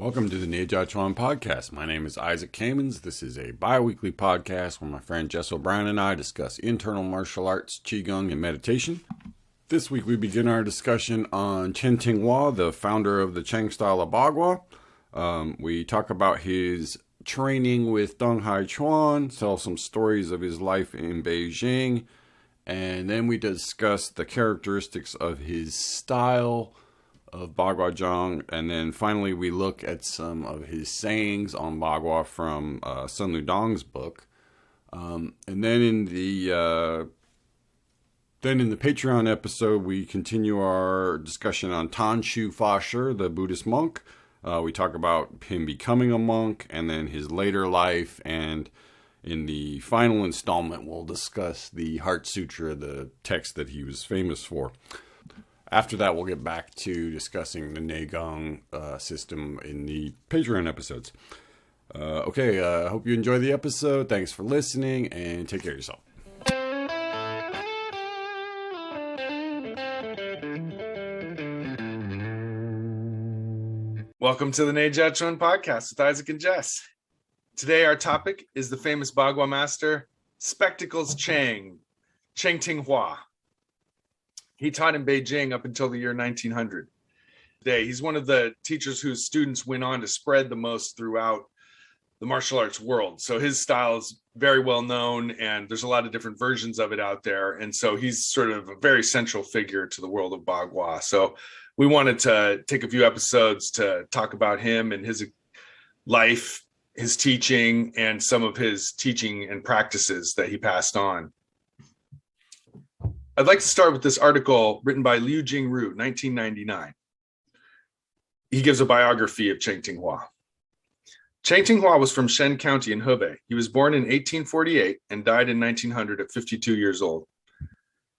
Welcome to the Neijiaquan podcast. My name is Isaac Kamens. This is a bi-weekly podcast where my friend Jess O'Brien and I discuss internal martial arts, qigong, and meditation. This week we begin our discussion on Ting the founder of the Cheng style of Bagua. We talk about his training with Neijiaquan, tell some stories of his life in Beijing, and then we discuss the characteristics of his style of Bagua Zhang, and then finally we look at some of his sayings on Bagua from Sun Ludong's book, and then in the Patreon episode we continue our discussion on Tan Shu Fasher, the Buddhist monk. We talk about him becoming a monk and then his later life, and in the final installment we'll discuss the Heart Sutra, the text that he was famous for. After that, we'll get back to discussing the Neijiaquan system in the Patreon episodes. I hope you enjoy the episode. Thanks for listening, and take care of yourself. Welcome to the Neijiaquan podcast with Isaac and Jess. Today, our topic is the famous Bagua master, Spectacles Cheng Tinghua. He taught in Beijing up until the year 1900. Today, he's one of the teachers whose students went on to spread the most throughout the martial arts world. So his style is very well known, and there's a lot of different versions of it out there. And so he's sort of a very central figure to the world of Bagua. So we wanted to take a few episodes to talk about him and his life, his teaching, and some of his teaching and practices that he passed on. I'd like to start with this article written by Liu Jingru, 1999. He gives a biography of Cheng Tinghua. Cheng Tinghua was from Shen County in Hebei. He was born in 1848 and died in 1900 at 52 years old.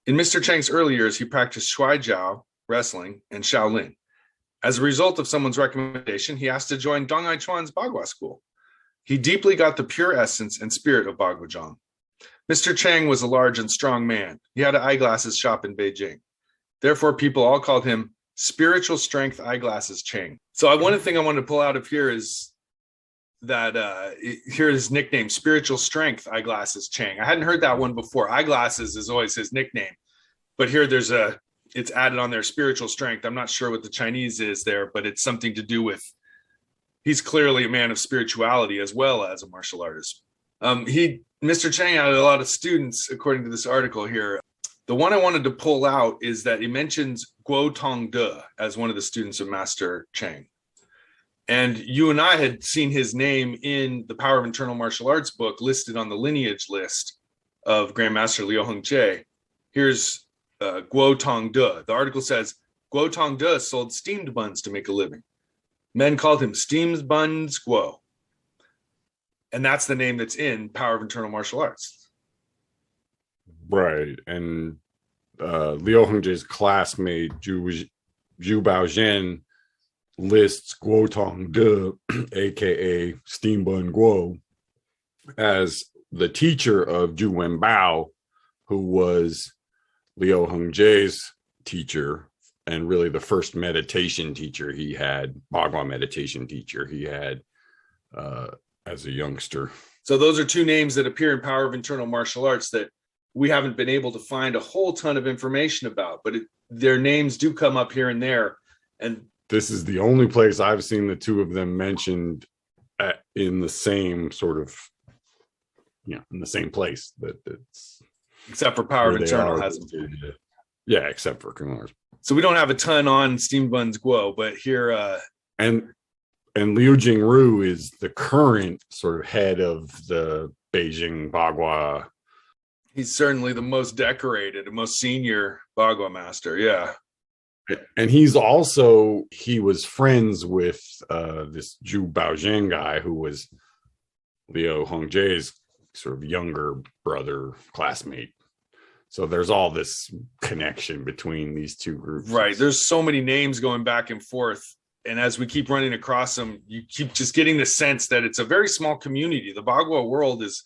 In Mr. Cheng's early years, he practiced shuaijiao, wrestling, and Shaolin. As a result of someone's recommendation, he asked to join Neijiaquan's Bagua school. He deeply got the pure essence and spirit of Bagua Zhang. Mr. Cheng was a large and strong man. He had an eyeglasses shop in Beijing. Therefore, people all called him Spiritual Strength Eyeglasses Cheng. So one thing I wanted to pull out of here is that here is his nickname, Spiritual Strength Eyeglasses Cheng. I hadn't heard that one before. Eyeglasses is always his nickname. But here it's added on there, Spiritual Strength. I'm not sure what the Chinese is there, but it's something to do with, he's clearly a man of spirituality as well as a martial artist. Mr. Cheng had a lot of students, according to this article here. The one I wanted to pull out is that he mentions Guo Tongde as one of the students of Master Cheng. And you and I had seen his name in the Power of Internal Martial Arts book listed on the lineage list of Grandmaster Liu Hongjie. Here's Guo Tongde. The article says, Guo Tongde sold steamed buns to make a living. Men called him Steamed Buns Guo. And that's the name that's in Power of Internal Martial Arts. Right. And Liu Hongjie's classmate, Zhu Baozhen, lists Guo Tongde, a.k.a. Steam Bun Guo, as the teacher of Zhu Wenbao, who was Liu Hongjie's teacher and really the first meditation teacher he had, Bagua meditation teacher he had as a youngster. So those are two names that appear in Power of Internal Martial Arts that we haven't been able to find a whole ton of information about, but their names do come up here and there. And this is the only place I've seen the two of them mentioned in the same sort of, in the same place. It's except for Power of Internal hasn't. Yeah, except for Kumars. So we don't have a ton on Steamed Buns Guo, but here And Liu Jingru is the current sort of head of the Beijing Bagua. He's certainly the most decorated and most senior Bagua master, yeah. And he was friends with this Zhu Baozhen guy who was Liu Hongjie's sort of younger brother, classmate. So there's all this connection between these two groups. Right. There's so many names going back and forth. And as we keep running across them, you keep just getting the sense that it's a very small community. The Bagua world is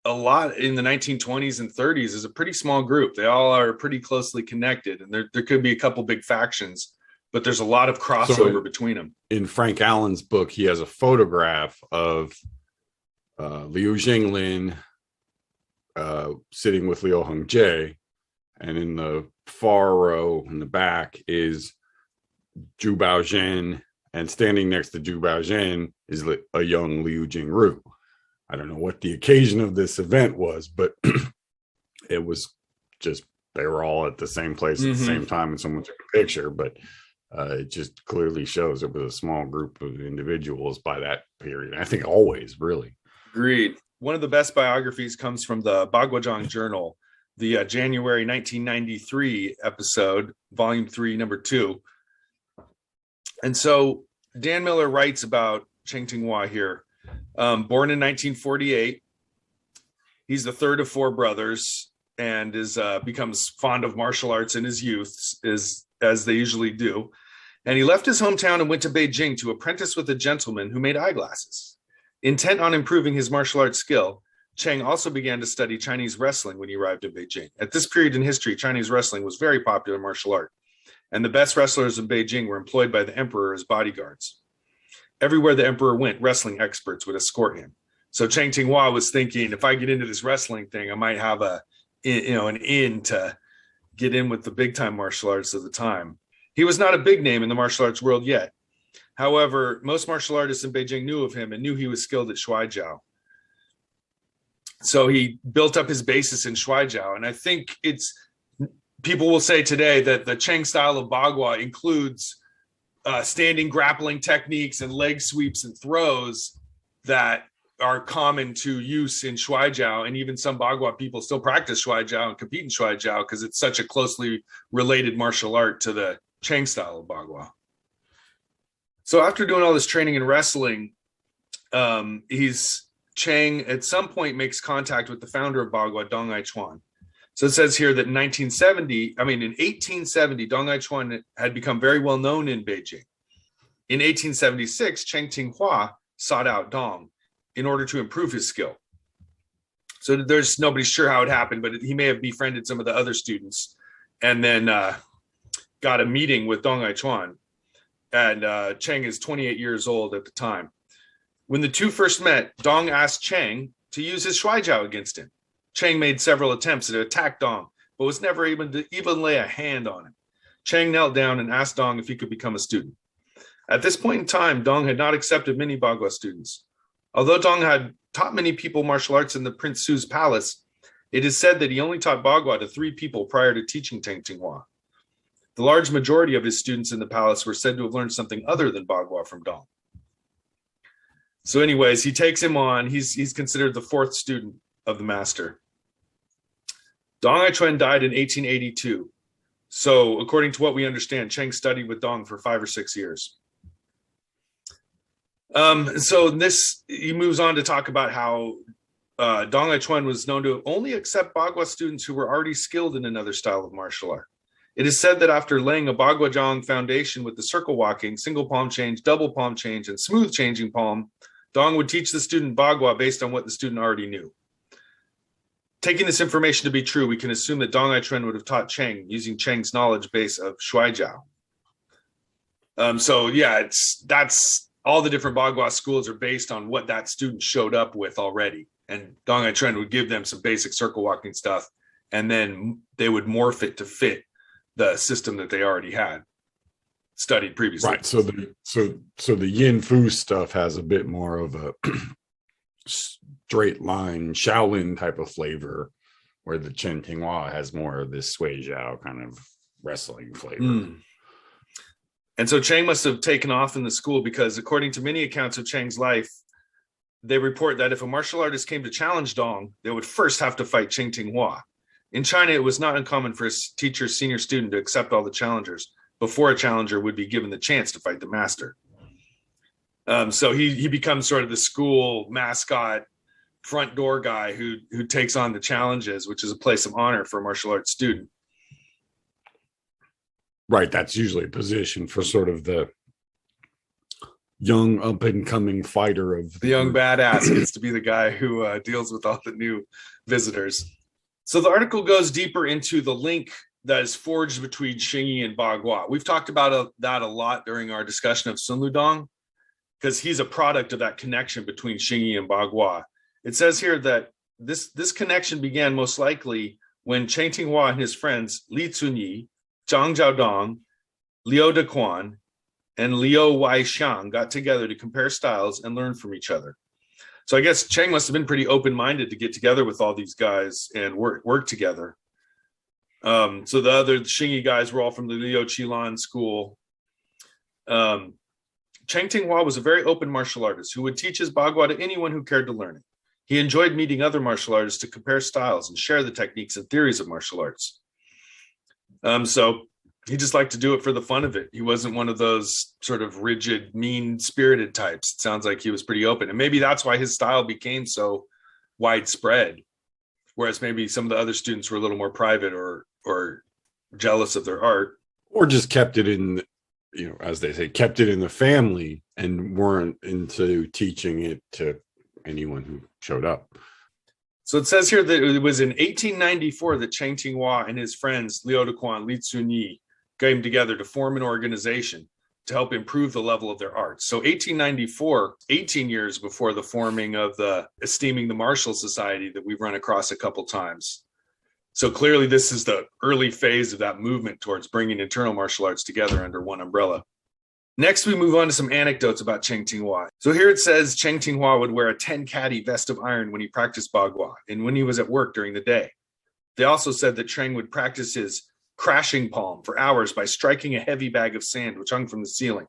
a lot in the 1920s and 30s is a pretty small group. They all are pretty closely connected. And there could be a couple big factions but there's a lot of crossover between them. In Frank Allen's book, he has a photograph of Liu Jinglin sitting with Liu Hongzhi, and in the far row in the back is Zhu Baozhen, and standing next to Zhu Baozhen is a young Liu Jingru. I don't know what the occasion of this event was, but it was just, they were all at the same place at the same time, and someone took a picture, but it just clearly shows it was a small group of individuals by that period. I think always, really. Agreed. One of the best biographies comes from the Baguazhang Journal, the January 1993 episode, volume 3, number 2. And so Dan Miller writes about Cheng Tinghua here. Born in 1948, he's the third of 4 brothers, and becomes fond of martial arts in his youth, as they usually do. And he left his hometown and went to Beijing to apprentice with a gentleman who made eyeglasses. Intent on improving his martial arts skill, Cheng also began to study Chinese wrestling when he arrived in Beijing. At this period in history, Chinese wrestling was very popular martial art, and the best wrestlers in Beijing were employed by the emperor as bodyguards. Everywhere the emperor went, wrestling experts would escort him. So Cheng Tinghua was thinking, if I get into this wrestling thing, I might have an in to get in with the big time martial arts of the time. He was not a big name in the martial arts world yet. However, most martial artists in Beijing knew of him and knew he was skilled at Shuaijiao. So he built up his basis in Shuaijiao. And I think people will say today that the Cheng style of Bagua includes standing grappling techniques and leg sweeps and throws that are common to use in Shuaijiao. And even some Bagua people still practice Shuaijiao and compete in Shuaijiao because it's such a closely related martial art to the Cheng style of Bagua. So after doing all this training in wrestling, Cheng at some point makes contact with the founder of Bagua, Dong Neijiaquan. So it says here that in 1870, Dong Neijiaquan had become very well known in Beijing. In 1876, Cheng Tinghua sought out Dong in order to improve his skill. So there's nobody sure how it happened, but he may have befriended some of the other students and then got a meeting with Dong Neijiaquan. And Cheng is 28 years old at the time. When the two first met, Dong asked Cheng to use his Shuaijiao against him. Cheng made several attempts to attack Dong, but was never able to even lay a hand on him. Cheng knelt down and asked Dong if he could become a student. At this point in time, Dong had not accepted many Bagua students. Although Dong had taught many people martial arts in the Prince Su's palace, it is said that he only taught Bagua to 3 people prior to teaching Cheng Tinghua. The large majority of his students in the palace were said to have learned something other than Bagua from Dong. So anyways, he takes him on. He's considered the 4th student of the master. Dong Neijiaquan died in 1882. So according to what we understand, Cheng studied with Dong for 5 or 6 years. He moves on to talk about how Dong Neijiaquan was known to only accept Bagua students who were already skilled in another style of martial art. It is said that after laying a Baguazhang foundation with the circle walking, single palm change, double palm change, and smooth changing palm, Dong would teach the student Bagua based on what the student already knew. Taking this information to be true, we can assume that Dong Neijiaquan would have taught Cheng using Cheng's knowledge base of Shuaijiao. That's all the different Bagua schools are based on what that student showed up with already. And Dong Neijiaquan would give them some basic circle walking stuff, and then they would morph it to fit the system that they already had studied previously. Right. So the Yin Fu stuff has a bit more of a straight line Shaolin type of flavor, where the Cheng Tinghua has more of this Sui Jiao kind of wrestling flavor. And so Cheng must have taken off in the school because according to many accounts of Cheng's life, they report that if a martial artist came to challenge Dong, they would first have to fight Cheng Tinghua. In China, it was not uncommon for a teacher's senior student to accept all the challengers before a challenger would be given the chance to fight the master. So he becomes sort of the school mascot, front door guy who takes on the challenges, which is a place of honor for a martial arts student. Right. That's usually a position for sort of the young up and coming fighter of the young badass gets to be the guy who deals with all the new visitors. So the article goes deeper into the link that is forged between Xingyi and Bagua. We've talked about that a lot during our discussion of Sun Ludong, because he's a product of that connection between Xingyi and Bagua. It says here that this connection began most likely when Cheng Tinghua and his friends Li Cunyi, Zhang Jiaodong, Liu Dequan, and Liu Weixiang got together to compare styles and learn from each other. So I guess Cheng must have been pretty open-minded to get together with all these guys and work together. So the other Xingyi guys were all from the Liu Qilan school. Cheng Tinghua was a very open martial artist who would teach his Bagua to anyone who cared to learn it. He enjoyed meeting other martial artists to compare styles and share the techniques and theories of martial arts. So he just liked to do it for the fun of it. He wasn't one of those sort of rigid, mean-spirited types. It sounds like he was pretty open. And maybe that's why his style became so widespread, whereas maybe some of the other students were a little more private or jealous of their art. Or just kept it in, as they say, kept it in the family and weren't into teaching it to anyone who showed up. So it says here that it was in 1894 that Cheng Tinghua and his friends Liu Dequan, Li Cunyi came together to form an organization to help improve the level of their art. So 1894, 18 years before the forming of the Esteeming the Martial Society that we've run across a couple times. So clearly this is the early phase of that movement towards bringing internal martial arts together under one umbrella. Next, we move on to some anecdotes about Cheng Tinghua. So here it says Cheng Tinghua would wear a 10-caddy vest of iron when he practiced Bagua and when he was at work during the day. They also said that Cheng would practice his crashing palm for hours by striking a heavy bag of sand which hung from the ceiling.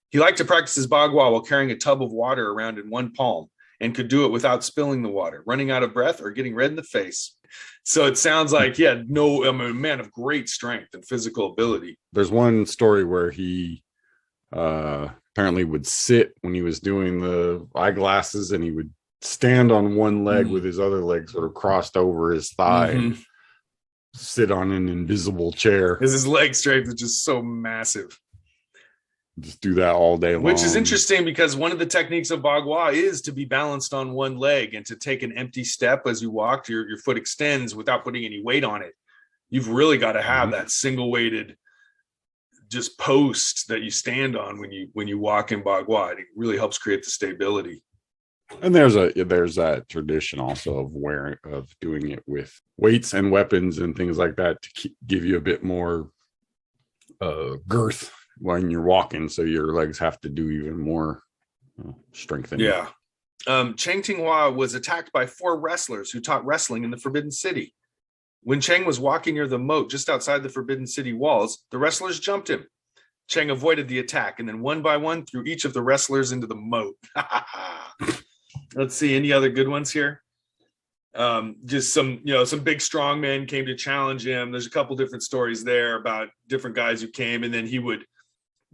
He liked to practice his Bagua while carrying a tub of water around in one palm and could do it without spilling the water, running out of breath, or getting red in the face. So it sounds like he had a man of great strength and physical ability. There's one story where he apparently would sit when he was doing the eyeglasses, and he would stand on one leg with his other leg sort of crossed over his thigh and sit on an invisible chair. His leg strength is just so massive. Just do that all day long. Which is interesting because one of the techniques of Bagua is to be balanced on one leg and to take an empty step as you walk. Your foot extends without putting any weight on it. You've really got to have that single weighted just post that you stand on when you walk in Bagua. It really helps create the stability. And there's that tradition also of doing it with weights and weapons and things like that to give you a bit more girth when you're walking, so your legs have to do even more strengthening. Yeah. Cheng Tinghua was attacked by 4 wrestlers who taught wrestling in the Forbidden City. When Cheng was walking near the moat just outside the Forbidden City walls, the wrestlers jumped him. Cheng avoided the attack and then one by one threw each of the wrestlers into the moat. Let's see, any other good ones here? Just some big strong men came to challenge him. There's a couple different stories there about different guys who came, and then he would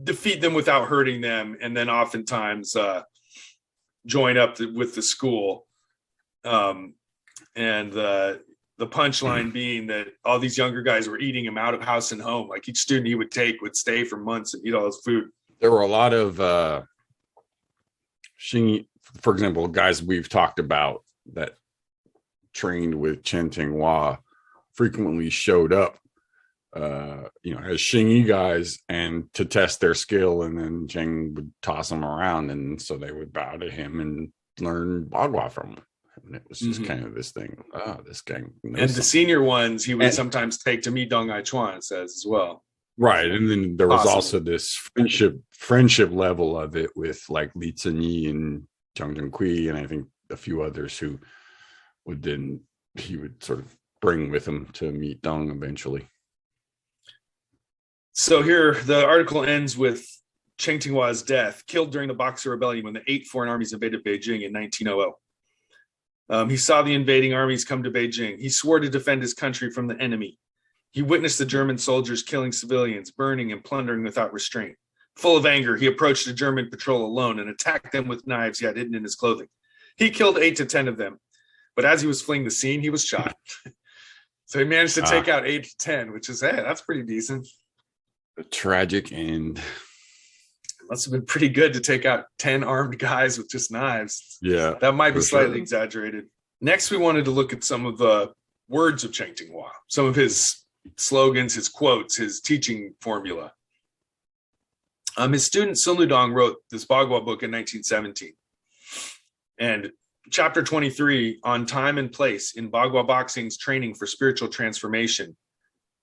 defeat them without hurting them, and then oftentimes join up with the school. And the punchline being that all these younger guys were eating him out of house and home. Like each student he would take would stay for months and eat all his food. There were a lot of Xingyi, for example, guys we've talked about that trained with Cheng Tinghua frequently showed up as Xingyi guys and to test their skill, and then Cheng would toss them around, and so they would bow to him and learn Bagua from him. And it was just kind of this thing. This gang. And the senior ones he would sometimes take to meet Neijiaquan, it says as well. Right. And then there was also this friendship level of it with like Li Cunyi and Zhang Zhengqi, and I think a few others who he would sort of bring with him to meet Deng eventually. So here the article ends with Cheng Tinghua's death, killed during the Boxer Rebellion when the 8 foreign armies invaded Beijing in 1900. He saw the invading armies come to Beijing. He swore to defend his country from the enemy. He witnessed the German soldiers killing civilians, burning and plundering without restraint. Full of anger, he approached a German patrol alone and attacked them with knives he had hidden in his clothing. He killed 8 to 10 of them, but as he was fleeing the scene, he was shot. So he managed to take out 8 to 10, which is, that's pretty decent. A tragic end. Must have been pretty good to take out 10 armed guys with just knives. Yeah. That might be slightly exaggerated. Next, we wanted to look at some of the words of Cheng Tinghua, some of his, slogans, his quotes, his teaching formula. His student Sun Ludong wrote this Bagua book in 1917. And chapter 23 on time and place in Bagua boxing's training for spiritual transformation,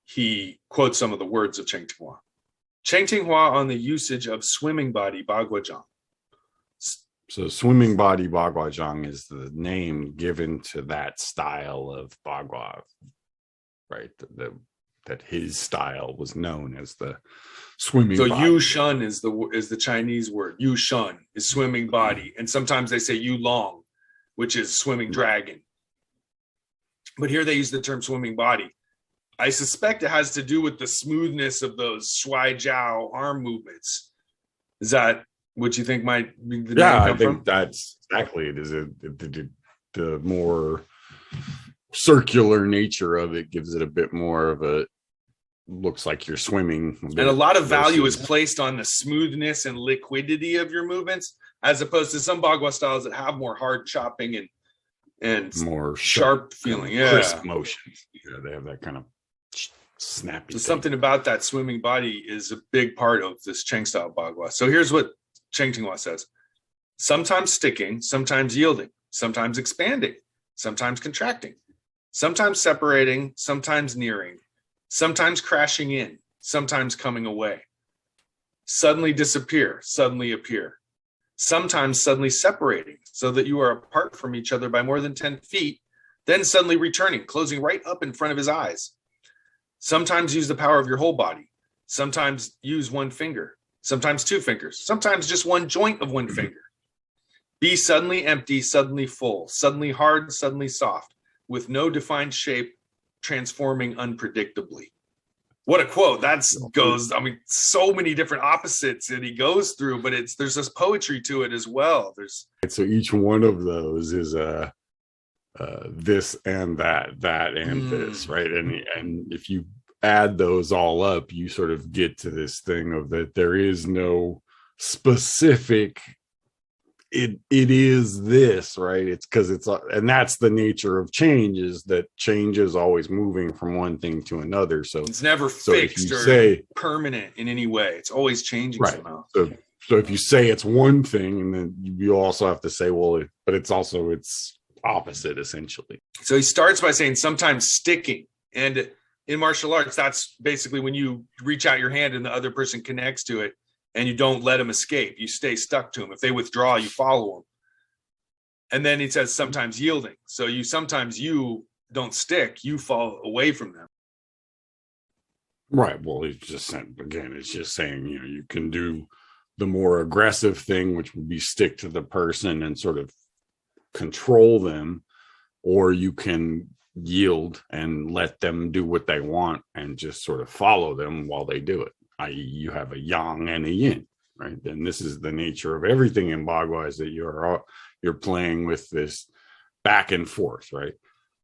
he quotes some of the words of Cheng Tinghua. Cheng Tinghua on the usage of swimming body Bagua Zhang. So swimming body Bagua Zhang is the name given to that style of Bagua, right? That his style was known as the swimming so body. Yu Shun is the Chinese word. Yu Shun is swimming body. And sometimes they say Yu Long, which is swimming dragon. But here they use the term swimming body. I suspect it has to do with the smoothness of those Shuai Jiao arm movements. Is that what you think might be the name come from? That's exactly it. Is the more circular nature of it gives it a bit more of a, looks like you're swimming. And a lot of value is placed on the smoothness and liquidity of your movements, as opposed to some Bagua styles that have more hard chopping and more sharp feeling. Crisp motions. Yeah, they have that kind of snappy. So something about that swimming body is a big part of this Cheng style Bagua. So here's what Cheng Tinghua says. Sometimes sticking, sometimes yielding, sometimes expanding, sometimes contracting, sometimes separating, sometimes nearing, sometimes crashing in, sometimes coming away. Suddenly disappear, suddenly appear. Sometimes suddenly separating so that you are apart from each other by more than 10 feet, then suddenly returning, closing right up in front of his eyes. Sometimes use the power of your whole body. Sometimes use one finger. Sometimes two fingers. Sometimes just one joint of one finger. Be suddenly empty, suddenly full, suddenly hard, suddenly soft, with no defined shape, transforming unpredictably. What a quote. So many different opposites that he goes through, but there's this poetry to it as well. So each one of those is this and that and this, right? And if you add those all up, you sort of get to this thing of that there is no specific it is this, right? It's because and that's the nature of change, is that change is always moving from one thing to another. So it's never fixed or permanent in any way. It's always changing, right? Somehow. So if you say it's one thing, and then you also have to say, but it's also its opposite, essentially. So he starts by saying sometimes sticking, and in martial arts, that's basically when you reach out your hand and the other person connects to it, and you don't let them escape. You stay stuck to them. If they withdraw, you follow them. And then he says sometimes yielding. So you don't stick, you fall away from them. Right. Well, it's just saying, you can do the more aggressive thing, which would be stick to the person and sort of control them, or you can yield and let them do what they want and just sort of follow them while they do it. I.e., you have a yang and a yin, right? And this is the nature of everything in Bagua, is that you're playing with this back and forth, right?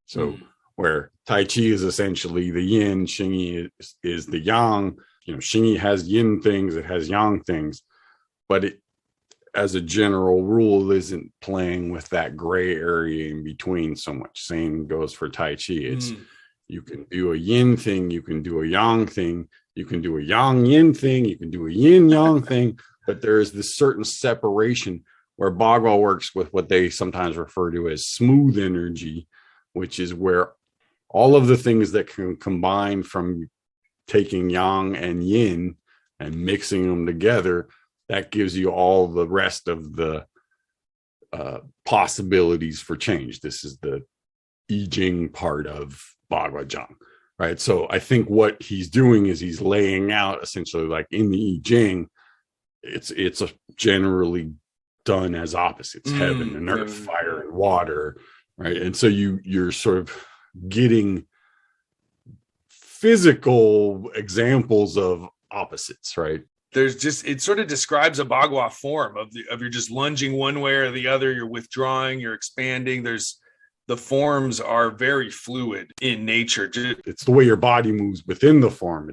So where Tai Chi is essentially the yin, Xingyi is the yang. Xingyi has yin things, it has yang things, but it, as a general rule, isn't playing with that gray area in between so much. Same goes for Tai Chi. It's you can do a yin thing, you can do a yang thing, you can do a yang yin thing, you can do a yin yang thing, but there is this certain separation where Bagua works with what they sometimes refer to as smooth energy, which is where all of the things that can combine from taking yang and yin and mixing them together, that gives you all the rest of the possibilities for change. This is the I Ching part of Bagua Zhang, right? So I think what he's doing is he's laying out essentially, like in the I Ching, it's generally done as opposites: heaven and earth, fire and water, right? And so you're sort of getting physical examples of opposites, right? It sort of describes a Bagua form of you're just lunging one way or the other, you're withdrawing, you're expanding. The forms are very fluid in nature. It's the way your body moves within the form.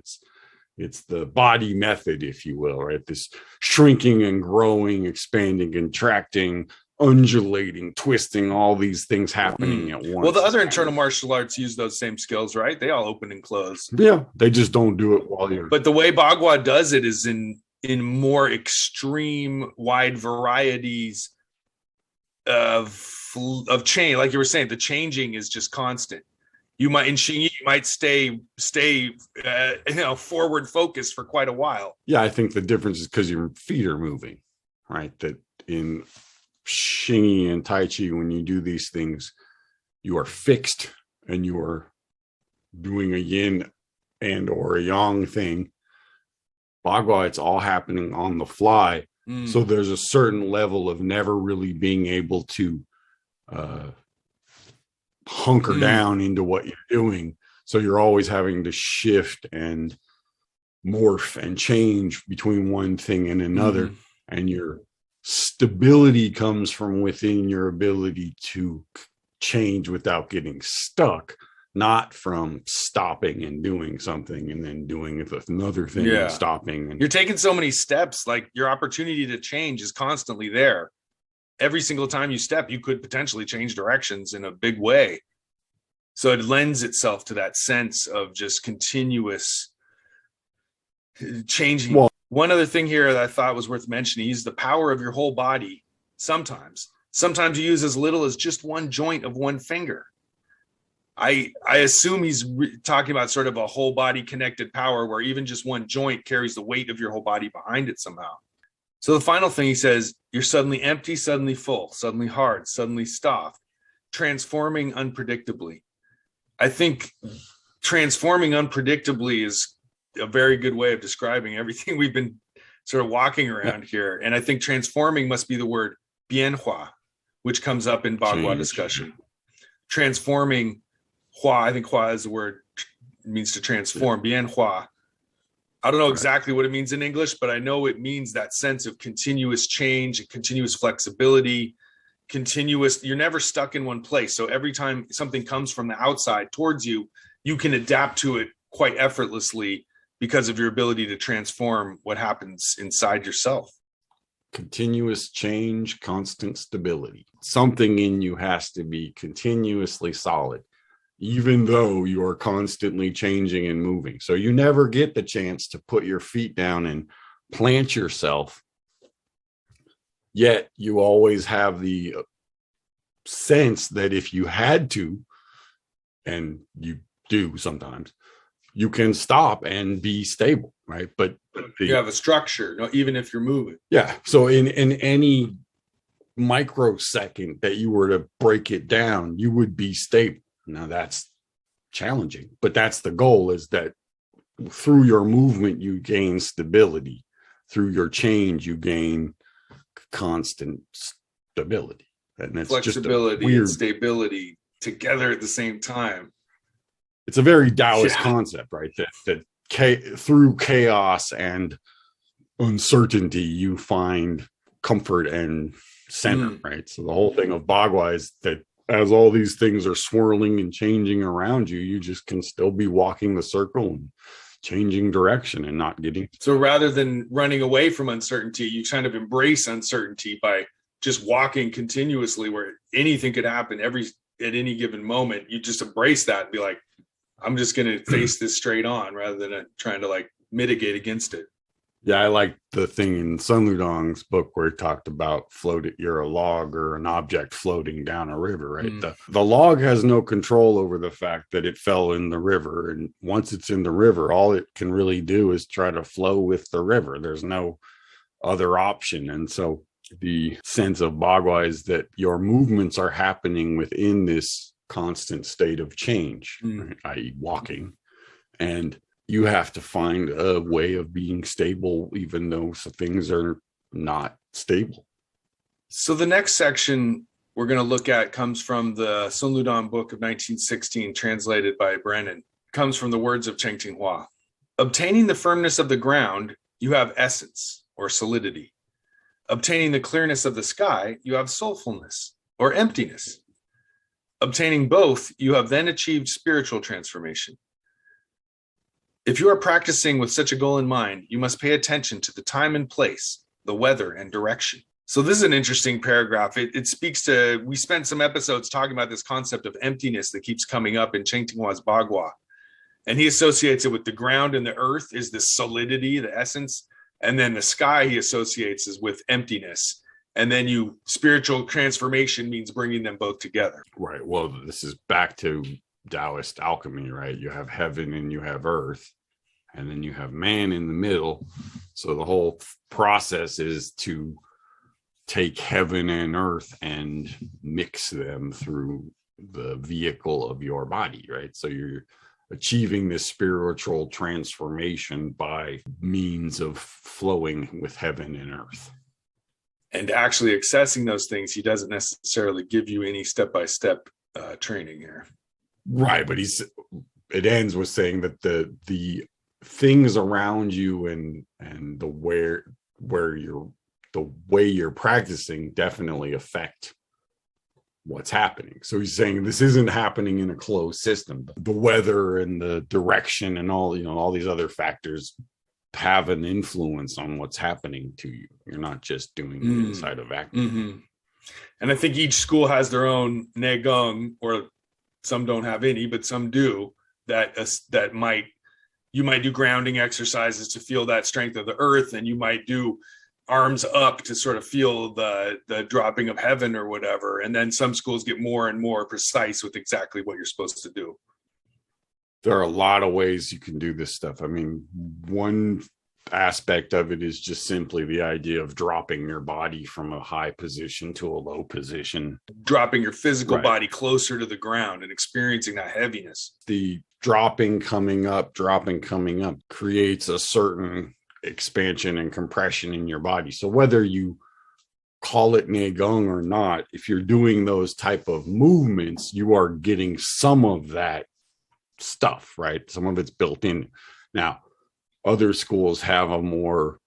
It's the body method, if you will, right? This shrinking and growing, expanding, contracting, undulating, twisting, all these things happening at once. Well, the other internal martial arts use those same skills, right? They all open and close. Yeah, they just don't do it while you're. But the way Bagua does it is in more extreme, wide varieties of change. Like you were saying, the changing is just constant. You might in Xingyi, you might stay forward focused for quite a while. Yeah, I think the difference is because your feet are moving, right? That in Xingyi and Tai Chi, when you do these things, you are fixed and you are doing a yin and or a yang thing. Bagua, it's all happening on the fly. So there's a certain level of never really being able to hunker down into what you're doing. So you're always having to shift and morph and change between one thing and another. And your stability comes from within your ability to change without getting stuck, not from stopping and doing something and then doing another thing and stopping. And you're taking so many steps, like your opportunity to change is constantly there. Every single time you step, you could potentially change directions in a big way. So it lends itself to that sense of just continuous changing. Well, one other thing here that I thought was worth mentioning is the power of your whole body. Sometimes you use as little as just one joint of one finger. I assume he's talking about sort of a whole body connected power where even just one joint carries the weight of your whole body behind it somehow. So the final thing he says, you're suddenly empty, suddenly full, suddenly hard, suddenly soft, transforming unpredictably. I think transforming unpredictably is a very good way of describing everything we've been sort of walking around here. And I think transforming must be the word bianhua, which comes up in Bagua discussion. Transforming hua, I think hua is the word, means to transform. Bianhua. I don't know exactly what it means in English, but I know it means that sense of continuous change, continuous flexibility, you're never stuck in one place. So every time something comes from the outside towards you, you can adapt to it quite effortlessly because of your ability to transform what happens inside yourself. Continuous change, constant stability. Something in you has to be continuously solid, even though you are constantly changing and moving. So you never get the chance to put your feet down and plant yourself. Yet you always have the sense that if you had to, and you do sometimes, you can stop and be stable, right? But you have a structure, even if you're moving. Yeah. So in any microsecond that you were to break it down, you would be stable. Now that's challenging, but that's the goal, is that through your movement, you gain stability. Through your change, you gain constant stability. And it's flexibility just weird, and stability together at the same time. It's a very Taoist concept, right? That through chaos and uncertainty, you find comfort and center, right? So the whole thing of Bagua is that as all these things are swirling and changing around you, you just can still be walking the circle and changing direction and not getting. So rather than running away from uncertainty, you kind of embrace uncertainty by just walking continuously, where anything could happen at any given moment. You just embrace that and be like, I'm just going to face this straight on rather than trying to like mitigate against it. Yeah, I like the thing in Sun Ludong's book where he talked about you're a log or an object floating down a river, right? The log has no control over the fact that it fell in the river. And once it's in the river, all it can really do is try to flow with the river. There's no other option. And so the sense of Bagua is that your movements are happening within this constant state of change, right? i.e. walking. And you have to find a way of being stable, even though things are not stable. So the next section we're going to look at comes from the Sun Ludong book of 1916, translated by Brennan. It comes from the words of Cheng Hua. Obtaining the firmness of the ground, you have essence or solidity. Obtaining the clearness of the sky, you have soulfulness or emptiness. Obtaining both, you have then achieved spiritual transformation. If you are practicing with such a goal in mind, you must pay attention to the time and place, the weather and direction. So this is an interesting paragraph. It speaks to, we spent some episodes talking about this concept of emptiness that keeps coming up in Cheng Tinghua's Bagua. And he associates it with the ground, and the earth is the solidity, the essence. And then the sky he associates is with emptiness. And then spiritual transformation means bringing them both together. Right. Well, this is back to Taoist alchemy, right? You have heaven and you have earth, and then you have man in the middle. So the whole process is to take heaven and earth and mix them through the vehicle of your body, right? So you're achieving this spiritual transformation by means of flowing with heaven and earth. And actually accessing those things, he doesn't necessarily give you any step-by-step training here. Right, but it ends with saying that the things around you and the way you're practicing definitely affect what's happening. So he's saying this isn't happening in a closed system. The weather and the direction and all these other factors have an influence on what's happening to you. You're not just doing it inside a vacuum. Mm-hmm. And I think each school has their own Neijiaquan, or some don't have any, but some do, you might do grounding exercises to feel that strength of the earth, and you might do arms up to sort of feel the dropping of heaven or whatever. And then some schools get more and more precise with exactly what you're supposed to do. There are a lot of ways you can do this stuff. I mean, one aspect of it is just simply the idea of dropping your body from a high position to a low position. Dropping your physical body closer to the ground and experiencing that heaviness. The dropping, coming up creates a certain expansion and compression in your body. So whether you call it Neijiaquan or not, if you're doing those type of movements, you are getting some of that stuff, right? Some of it's built in. Now, other schools have a more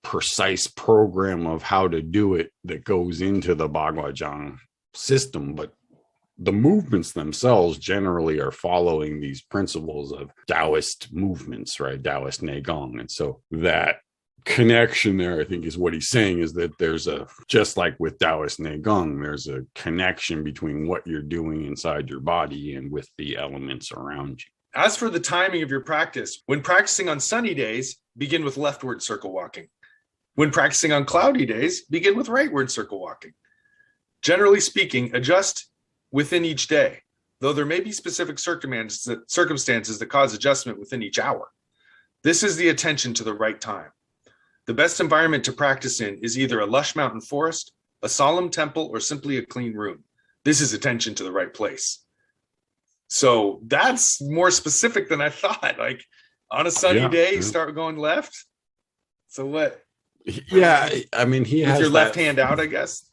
precise program of how to do it that goes into the Bagua Zhang system, but the movements themselves generally are following these principles of Taoist movements, right? Taoist Neijiaquan. And so that connection there, I think, is what he's saying, is that there's just like with Taoist Neijiaquan, there's a connection between what you're doing inside your body and with the elements around you. As for the timing of your practice, when practicing on sunny days, begin with leftward circle walking. When practicing on cloudy days, begin with rightward circle walking. Generally speaking, adjust within each day, though there may be specific circumstances that cause adjustment within each hour. This is the attention to the right time. The best environment to practice in is either a lush mountain forest, a solemn temple, or simply a clean room. This is attention to the right place. So that's more specific than I thought. Like on a sunny day, you start going left. So what? Yeah, I mean, he has your left hand out, I guess.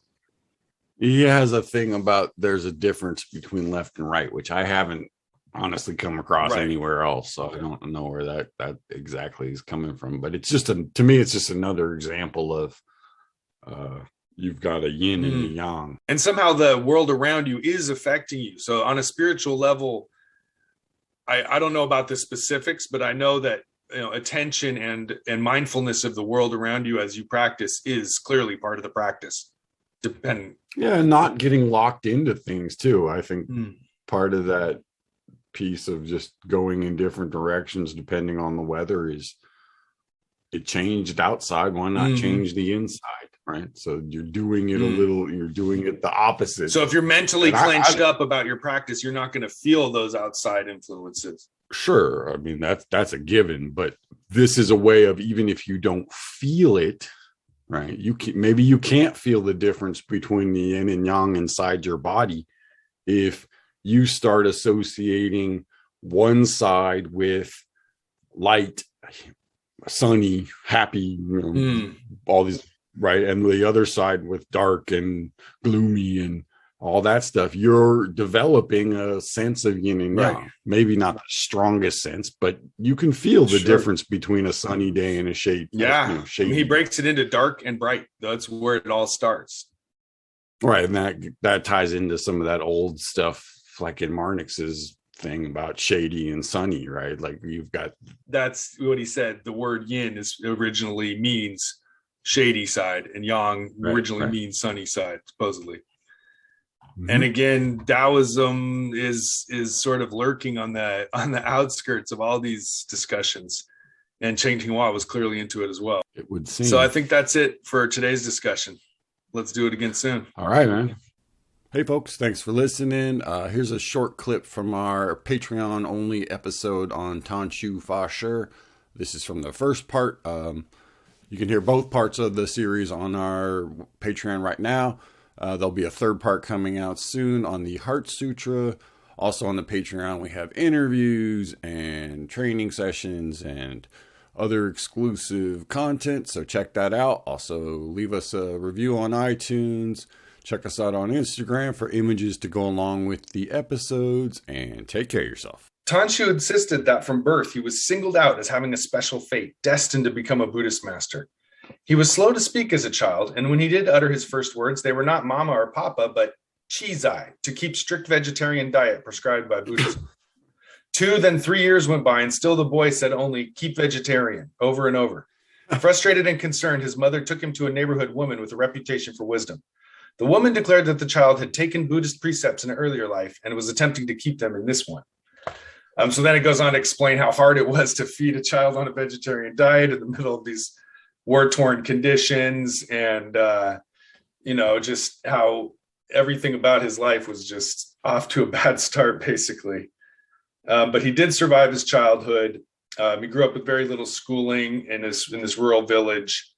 He has a thing about there's a difference between left and right, which I haven't honestly come across anywhere else. So I don't know where that exactly is coming from. But it's just to me, it's just another example of you've got a yin and a yang. And somehow the world around you is affecting you. So on a spiritual level, I don't know about the specifics, but I know that attention and mindfulness of the world around you as you practice is clearly part of the practice. Not getting locked into things too. I think part of that piece of just going in different directions depending on the weather is it changed outside. Why not change the inside? Right. So you're doing it you're doing it the opposite. So if you're mentally clenched up about your practice, you're not going to feel those outside influences. Sure. I mean, that's a given, but this is a way of, even if you don't feel it, right? Maybe you can't feel the difference between the yin and yang inside your body if you start associating one side with light, sunny, happy, all these, right? And the other side with dark and gloomy and all that stuff. You're developing a sense of yin and yang. Maybe not the strongest sense, but you can feel the difference between a sunny day and a shade. Yeah. He breaks it into dark and bright. That's where it all starts. Right. And that ties into some of that old stuff, like in Marnix's thing about shady and sunny, right? Like you've got. That's what he said. The word yin originally means shady side, and Yang originally means sunny side, supposedly. And again, Taoism is sort of lurking on the outskirts of all these discussions, and Cheng Tinghua was clearly into it as well. It would seem. So I think that's it for today's discussion. Let's do it again soon. All right, man. Hey, folks, thanks for listening. Here's a short clip from our Patreon-only episode on Tan Shu Fa Shi. This is from the first part. You can hear both parts of the series on our Patreon right now. There'll be a third part coming out soon on the Heart Sutra. Also on the Patreon, we have interviews and training sessions and other exclusive content. So check that out. Also, leave us a review on iTunes. Check us out on Instagram for images to go along with the episodes. And take care of yourself. Tan Shu insisted that from birth he was singled out as having a special fate, destined to become a Buddhist master. He was slow to speak as a child, and when he did utter his first words, they were not mama or papa, but chizai, to keep strict vegetarian diet prescribed by Buddhism. 2, then 3 years went by, and still the boy said only, keep vegetarian, over and over. Frustrated and concerned, his mother took him to a neighborhood woman with a reputation for wisdom. The woman declared that the child had taken Buddhist precepts in an earlier life and was attempting to keep them in this one. So then it goes on to explain how hard it was to feed a child on a vegetarian diet in the middle of these war-torn conditions, and just how everything about his life was just off to a bad start, basically. But he did survive his childhood. He grew up with very little schooling in this rural village.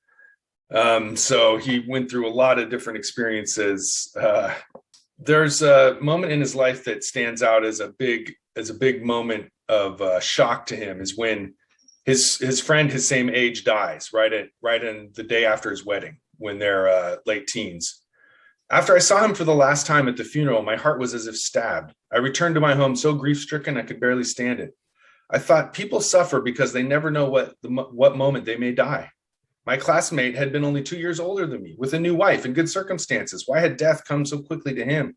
So he went through a lot of different experiences. There's a moment in his life that stands out as a big moment of shock to him, is when his friend, his same age, dies right in the day after his wedding, when they're late teens. After I saw him for the last time at the funeral, my heart was as if stabbed. I returned to my home so grief-stricken I could barely stand it. I thought, people suffer because they never know what moment they may die. My classmate had been only 2 years older than me, with a new wife and good circumstances. Why had death come so quickly to him?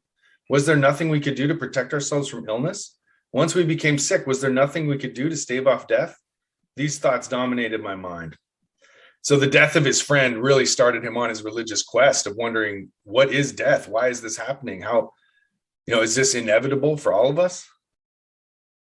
Was there nothing we could do to protect ourselves from illness? Once we became sick, was there nothing we could do to stave off death? These thoughts dominated my mind. So the death of his friend really started him on his religious quest of wondering, what is death? Why is this happening? How, is this inevitable for all of us?